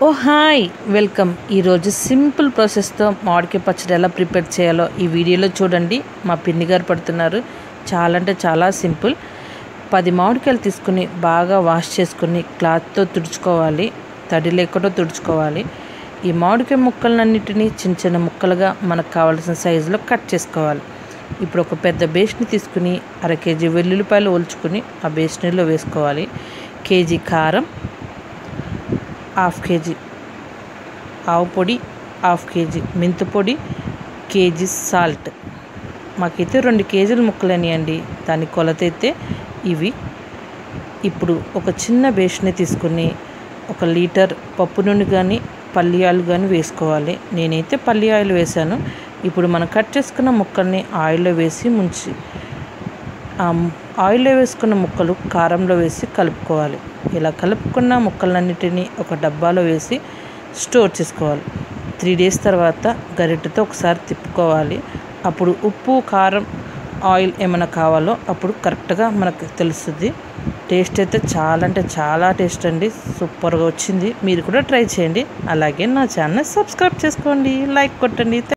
ఓ hi welcome. ఈరోజు simple ప్రాసెస్తో మామిడికాయ పచ్చడి ఎలా ప్రిపేర్ చేయాలో ఈ వీడియోలో చూడండి. మా పిన్ని గారు పడుతున్నారు. చాలా అంటే చాలా సింపుల్. 10 మామిడికాయలు తీసుకుని బాగా వాష్ చేసుకుని క్లాత్తో తుడుచుకోవాలి, తడి లేకుండా తుడుచుకోవాలి. ఈ మామిడికాయ ముక్కలన్నిటినీ చిన్న చిన్న ముక్కలుగా మనకు కావాల్సిన సైజులో కట్ చేసుకోవాలి. ఇప్పుడు ఒక పెద్ద బేస్ని తీసుకుని 1/2 కేజీ వెల్లుల్లిపాయలు ఒలుచుకుని ఆ బేస్నిలో వేసుకోవాలి. కేజీ కారం, 1/2 కేజీ ఆవు పొడి, 1/2 కేజీ మెంతిపొడి, కేజీ సాల్ట్. మాకైతే 2 కేజీల ముక్కలనియండి, దాని కొలత అయితే ఇవి. ఇప్పుడు ఒక చిన్న బేస్ని తీసుకుని 1 లీటర్ పప్పు నూనె కానీ పల్లి ఆయిల్ కానీ వేసుకోవాలి. నేనైతే పల్లి ఆయిల్ వేసాను. ఇప్పుడు మనం కట్ చేసుకున్న ముక్కల్ని ఆయిల్లో వేసి ముంచి ఆయిల్లో వేసుకున్న ముక్కలు కారంలో వేసి కలుపుకోవాలి. ఇలా కలుపుకున్న ముక్కలన్నిటినీ ఒక డబ్బాలో వేసి స్టోర్ చేసుకోవాలి. 3 డేస్ తర్వాత గరిటెతో ఒకసారి తిప్పుకోవాలి. అప్పుడు ఉప్పు, కారం, ఆయిల్ ఏమైనా కావాలో అప్పుడు కరెక్ట్గా మనకు తెలుస్తుంది. టేస్ట్ అయితే చాలా అంటే చాలా టేస్ట్ అండి, సూపర్గా వచ్చింది. మీరు కూడా ట్రై చేయండి. అలాగే నా ఛానల్ సబ్స్క్రైబ్ చేసుకోండి, లైక్ కొట్టండి.